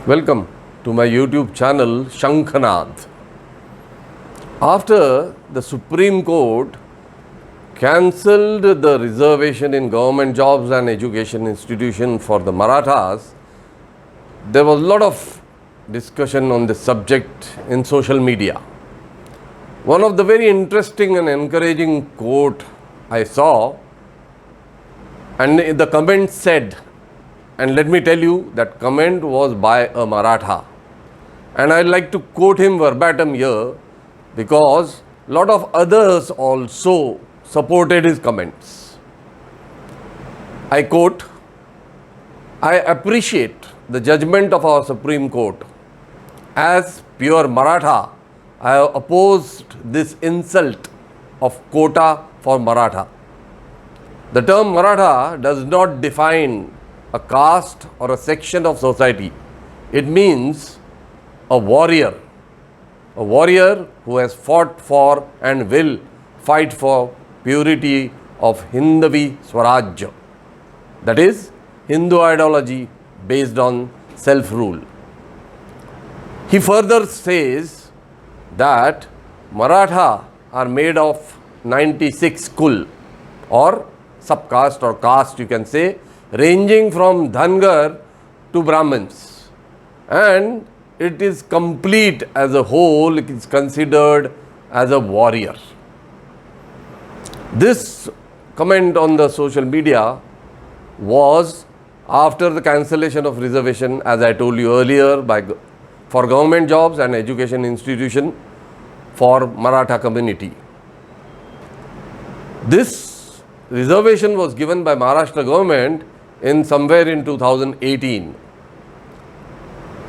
Welcome to my YouTube channel Shankhanad. After the Supreme Court cancelled the reservation in government jobs and education institution for the Marathas, there was a lot of discussion on this subject in social media. One of the very interesting and encouraging quote I saw, and the comment said, and let me tell you that comment was by a Maratha, and I'd like to quote him verbatim here because a lot of others also supported his comments. I quote, "I appreciate the judgment of our Supreme Court. As pure Maratha, I have opposed this insult of quota for Maratha. The term Maratha does not define a caste or a section of society. It means a warrior who has fought for and will fight for purity of Hindavi Swaraj, that is, Hindu ideology based on self-rule." He further says that Maratha are made of 96 kul or subcaste or caste, you can say, ranging from Dhangar to Brahmins, and it is complete as a whole. It is considered as a warrior. This comment on the social media was after the cancellation of reservation, as I told you earlier, for government jobs and education institution for Maratha community. This reservation was given by Maharashtra government in somewhere in 2018.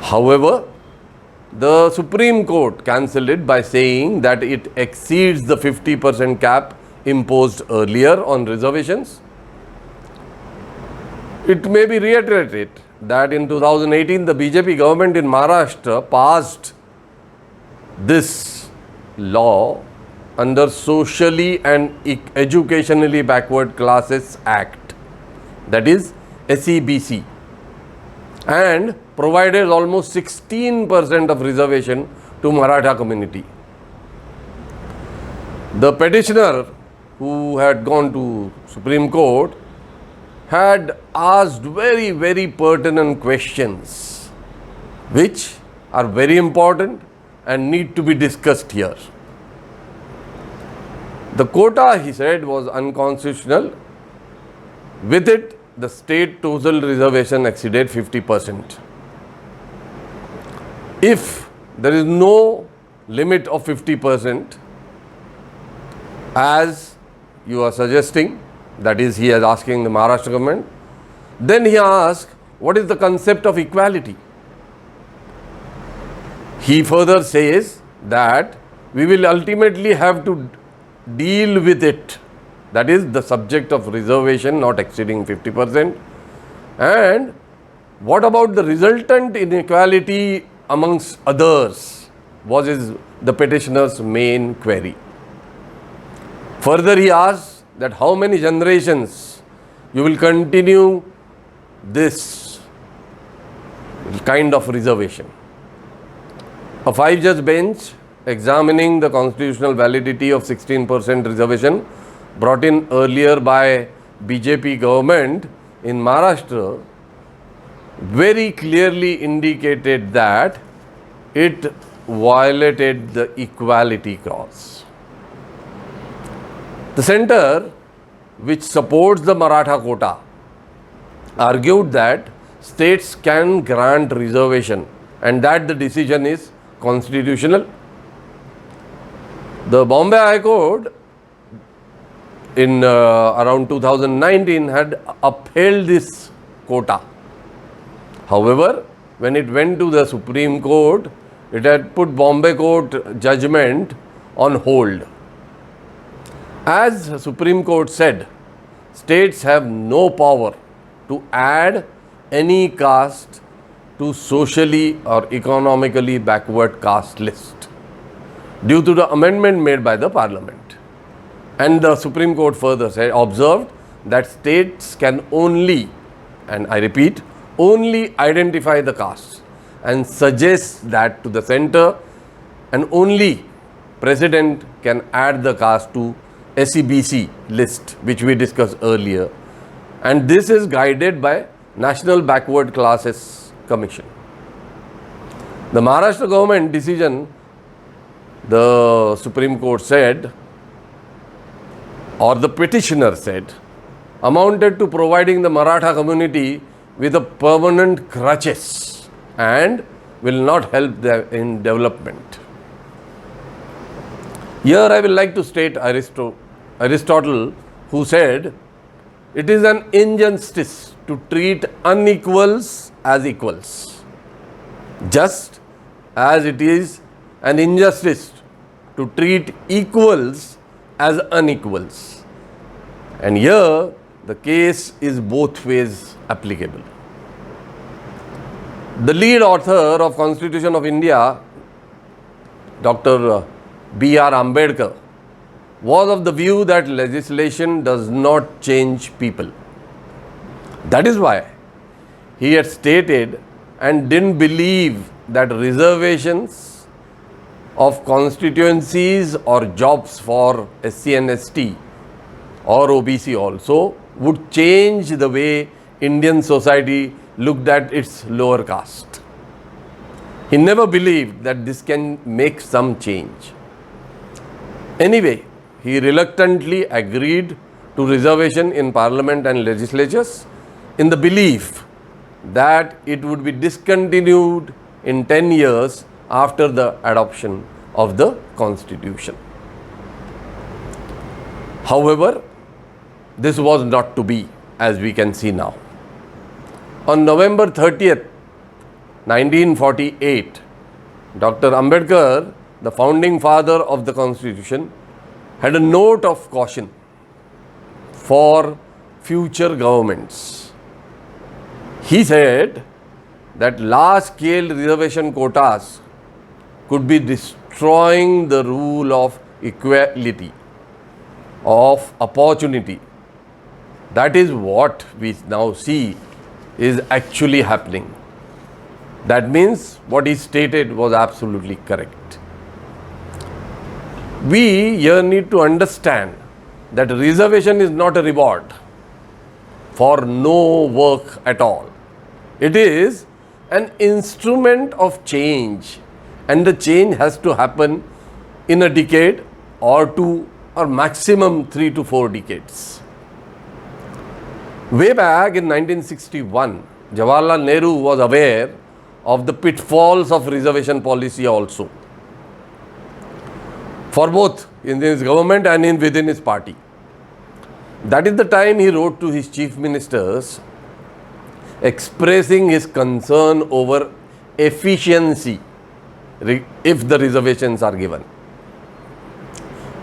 However, the Supreme Court cancelled it by saying that it exceeds the 50% cap imposed earlier on reservations. It may be reiterated that in 2018 the BJP government in Maharashtra passed this law under Socially and Educationally Backward Classes Act, that is SEBC, and provided almost 16% of reservation to Maratha community. The petitioner who had gone to Supreme Court had asked very, very pertinent questions which are very important and need to be discussed here. The quota, he said, was unconstitutional. With it, the state total reservation exceeded 50%. If there is no limit of 50%, as you are suggesting, that is, he is asking the Maharashtra government, then he asks, what is the concept of equality? He further says that we will ultimately have to deal with it, that is the subject of reservation not exceeding 50%. And what about the resultant inequality amongst others, was the petitioner's main query. Further, he asks that how many generations you will continue this kind of reservation. A 5-judge bench examining the constitutional validity of 16% reservation brought in earlier by BJP government in Maharashtra very clearly indicated that it violated the equality clause. The centre, which supports the Maratha quota, argued that states can grant reservation and that the decision is constitutional. The Bombay High Court in around 2019 had upheld this quota. However, when it went to the Supreme Court, it had put Bombay Court judgment on hold. As Supreme Court said, states have no power to add any caste to socially or economically backward caste list due to the amendment made by the Parliament. And the Supreme Court further observed that states can only, and I repeat, only identify the castes and suggests that to the center, and only President can add the caste to SEBC list, which we discussed earlier, and this is guided by National Backward Classes Commission. The Maharashtra government decision, the Supreme Court said, or the petitioner said, amounted to providing the Maratha community with a permanent crutches and will not help them in development. Here I will like to state Aristotle, who said, it is an injustice to treat unequals as equals, just as it is an injustice to treat equals as unequals. And here the case is both ways applicable. The lead author of Constitution of India, Dr. B.R. Ambedkar, was of the view that legislation does not change people. That is why he had stated and didn't believe that reservations of constituencies or jobs for SC and ST or OBC also would change the way Indian society looked at its lower caste. He never believed that this can make some change. Anyway, he reluctantly agreed to reservation in parliament and legislatures in the belief that it would be discontinued in 10 years after the adoption of the constitution. However, this was not to be, as we can see now. On November 30th, 1948, Dr. Ambedkar, the founding father of the constitution, had a note of caution for future governments. He said that large-scale reservation quotas could be destroying the rule of equality, of opportunity. That is what we now see is actually happening. That means what he stated was absolutely correct. We here need to understand that reservation is not a reward for no work at all. It is an instrument of change, and the change has to happen in a decade or two or maximum 3 to 4 decades. Way back in 1961, Jawaharlal Nehru was aware of the pitfalls of reservation policy also, for both in his government and within his party. That is the time he wrote to his chief ministers expressing his concern over efficiency if the reservations are given.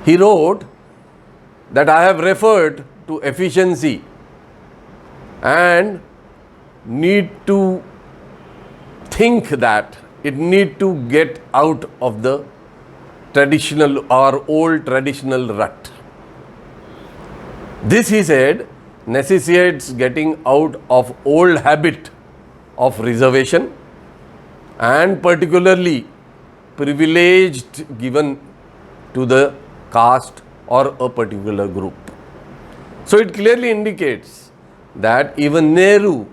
He wrote that I have referred to efficiency and need to think that it need to get out of the traditional or old traditional rut. This, he said, necessitates getting out of old habit of reservation and particularly privileged given to the caste or a particular group. So it clearly indicates that even Nehru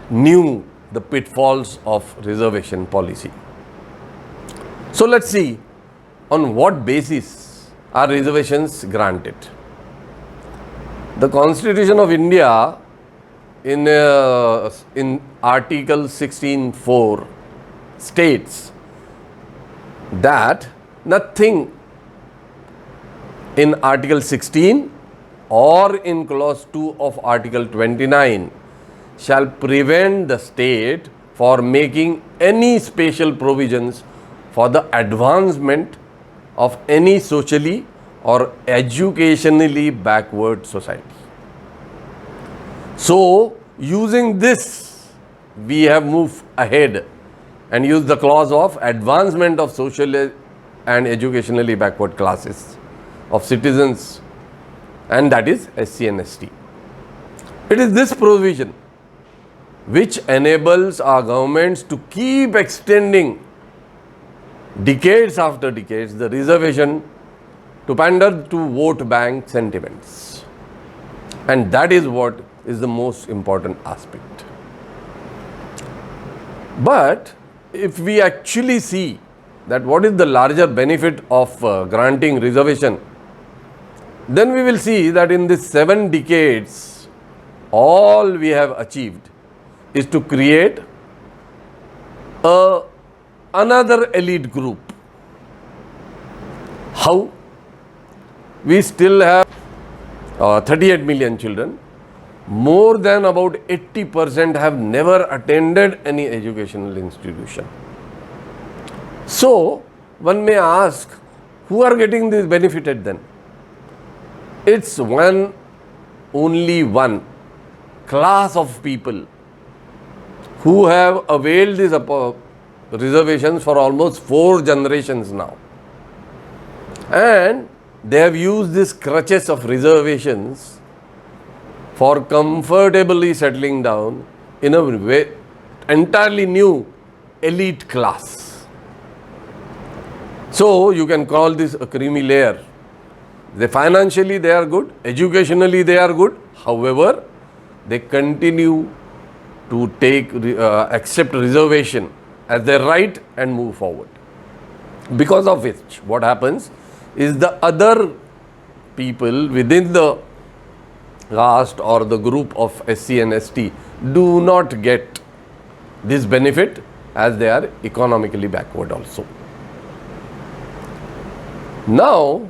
knew the pitfalls of reservation policy. So let's see on what basis are reservations granted. The Constitution of India in Article 16(4) states that nothing in Article 16 or in Clause 2 of Article 29 shall prevent the state for making any special provisions for the advancement of any socially or educationally backward society. So, using this, we have moved ahead and used the clause of advancement of socially and educationally backward classes of citizens, and that is SC and ST. It is this provision which enables our governments to keep extending decades after decades the reservation to pander to vote bank sentiments. And that is what is the most important aspect. But if we actually see that what is the larger benefit of granting reservation, then we will see that in these 7 decades, all we have achieved is to create another elite group. How? We still have 38 million children. More than about 80% have never attended any educational institution. So, one may ask, who are getting this benefited then? It's only one class of people who have availed these reservations for almost 4 generations now. And they have used these crutches of reservations for comfortably settling down in a way entirely new elite class. So you can call this a creamy layer. Financially they are good, educationally they are good. However, they continue to accept reservation as their right and move forward. Because of which, what happens is the other people within the caste or the group of SC and ST do not get this benefit as they are economically backward also. Now,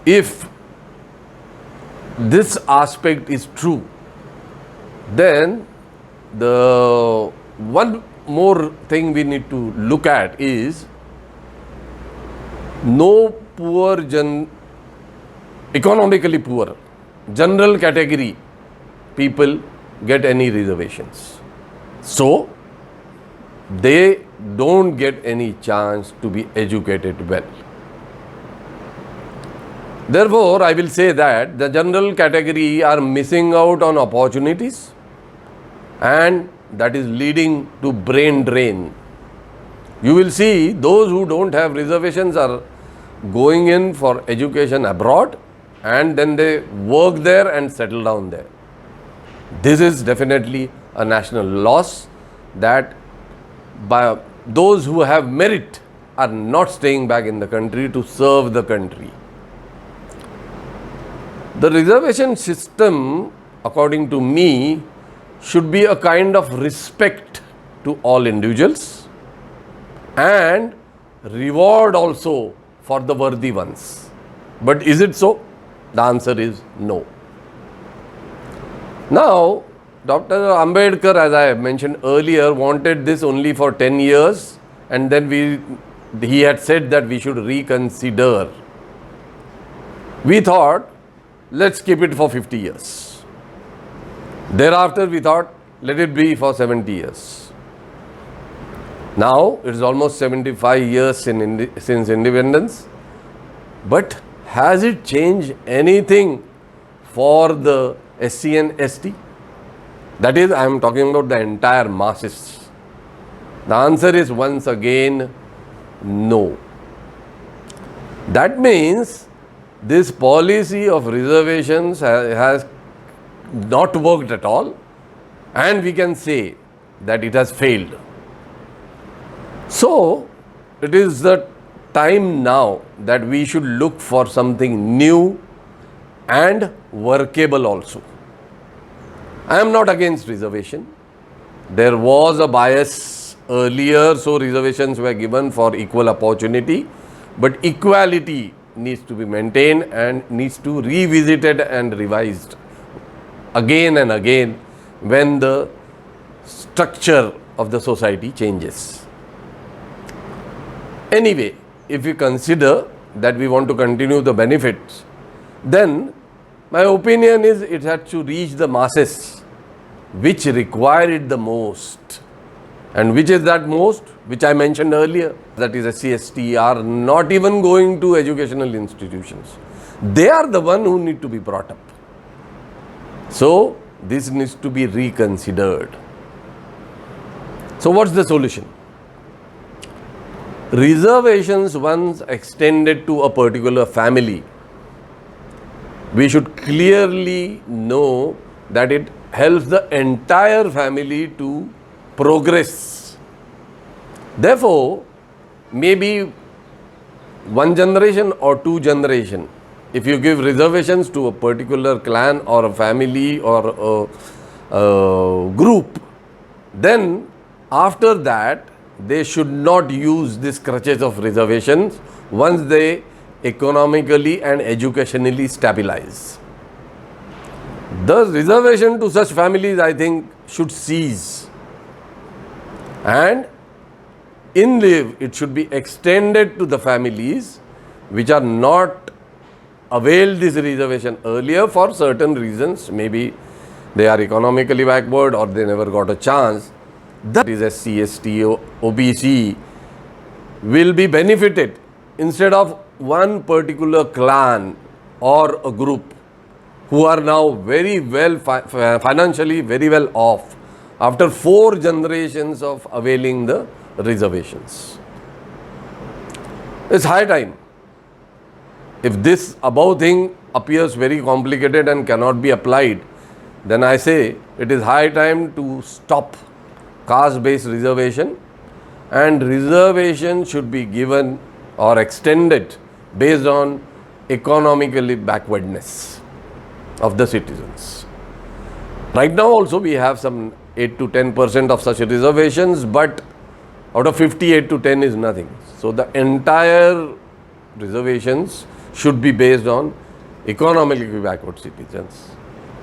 if this aspect is true, then the one more thing we need to look at is no economically poor, general category people get any reservations. So, they don't get any chance to be educated well. Therefore, I will say that the general category are missing out on opportunities, and that is leading to brain drain. You will see those who don't have reservations are going in for education abroad, and then they work there and settle down there. This is definitely a national loss, that by those who have merit are not staying back in the country to serve the country. The reservation system, according to me, should be a kind of respect to all individuals and reward also for the worthy ones. But is it so? The answer is no. Now, Dr. Ambedkar, as I mentioned earlier, wanted this only for 10 years, and then he had said that we should reconsider. We thought, let's keep it for 50 years. Thereafter, we thought, let it be for 70 years. Now, it is almost 75 years since independence. But has it changed anything for the SC and ST? That is, I am talking about the entire masses. The answer is once again, no. That means this policy of reservations has not worked at all, and we can say that it has failed. So, it is the time now that we should look for something new and workable also. I am not against reservation. There was a bias earlier, so reservations were given for equal opportunity, but equality needs to be maintained and needs to be revisited and revised again and again when the structure of the society changes. Anyway, if we consider that we want to continue the benefits, then my opinion is it had to reach the masses which require it the most. And which is that most? Which I mentioned earlier, that is SC/ST are not even going to educational institutions. They are the one who need to be brought up. So, this needs to be reconsidered. So what's the solution? Reservations once extended to a particular family, we should clearly know that it helps the entire family to progress. Therefore, maybe one generation or two generation, if you give reservations to a particular clan or a family or a group, then after that they should not use these crutches of reservations once they economically and educationally stabilize. The reservation to such families, I think, should cease, and in lieu it should be extended to the families which are not availed this reservation earlier for certain reasons. Maybe they are economically backward or they never got a chance. That is SC, ST, OBC will be benefited instead of one particular clan or a group who are now very well financially very well off after 4 generations of availing the reservations. It's high time. If this above thing appears very complicated and cannot be applied, then I say it is high time to stop caste-based reservation, and reservation should be given or extended based on economically backwardness of the citizens. Right now also we have some 8 to 10% of such reservations, but out of 58 to 10 is nothing. So the entire reservations should be based on economically backward citizens,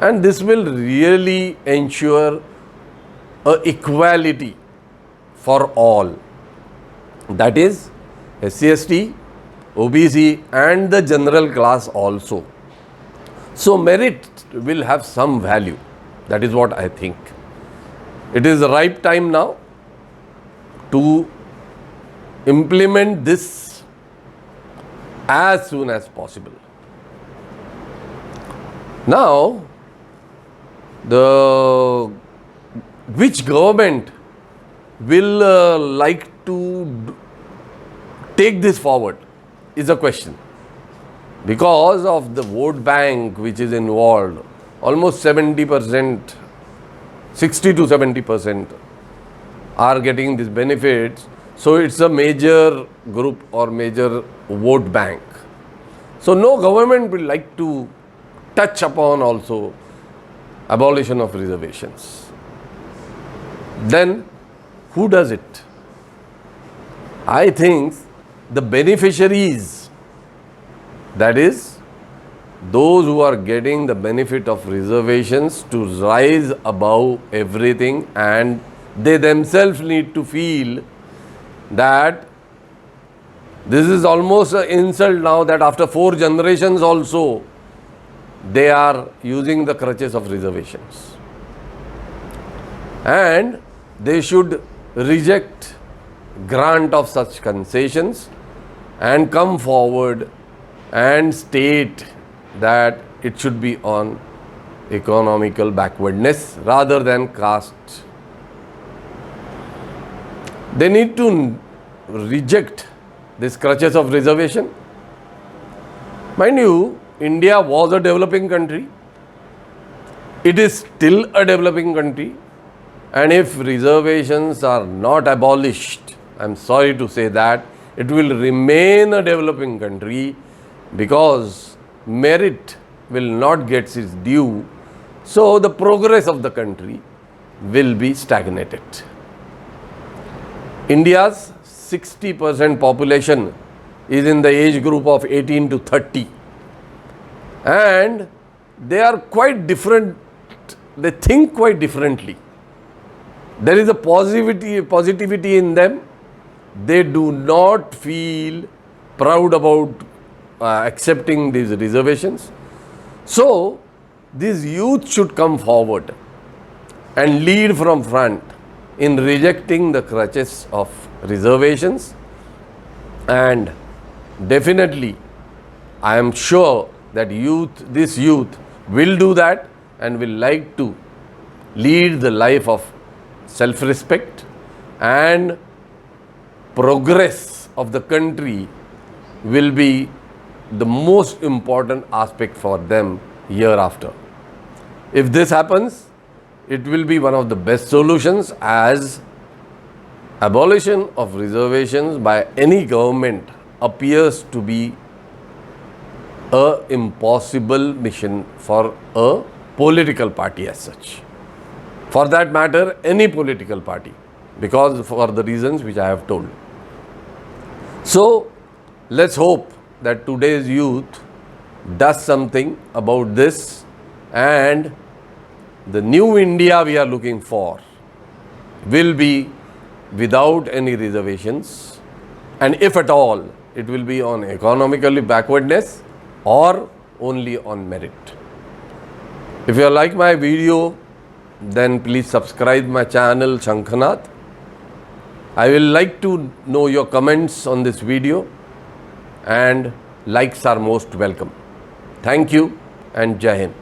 and this will really ensure equality for all, that is SC, ST, OBC and the general class also. So merit will have some value. That is what I think. It is the right time now to implement this as soon as possible. Now, which government will like to take this forward is a question. Because of the vote bank which is involved, almost 70%, 60 to 70% are getting these benefits. So it's a major group or major vote bank. So no government will like to touch upon also abolition of reservations. Then who does it? I think the beneficiaries, that is those who are getting the benefit of reservations, to rise above everything, and they themselves need to feel that this is almost an insult now that after 4 generations also they are using the crutches of reservations, and they should reject grant of such concessions and come forward and state that it should be on economical backwardness rather than caste. They need to reject these crutches of reservation. Mind you, India was a developing country. It is still a developing country. And if reservations are not abolished, I am sorry to say that, it will remain a developing country because merit will not get its due. So the progress of the country will be stagnated. India's 60% population is in the age group of 18 to 30. And they are quite different, they think quite differently. There is a positivity in them. They do not feel proud about accepting these reservations. So, these youth should come forward and lead from front in rejecting the crutches of reservations, and definitely I am sure that this youth will do that and will like to lead the life of self-respect and progress of the country will be the most important aspect for them hereafter. If this happens, it will be one of the best solutions, as abolition of reservations by any government appears to be a impossible mission for a political party as such. For that matter, any political party, because for the reasons which I have told. So, let's hope that today's youth does something about this, and the new India we are looking for will be without any reservations, and if at all, it will be on economically backwardness or only on merit. If you like my video, then please subscribe my channel Shankhnath. I will like to know your comments on this video, and likes are most welcome. Thank you and Jai Hind.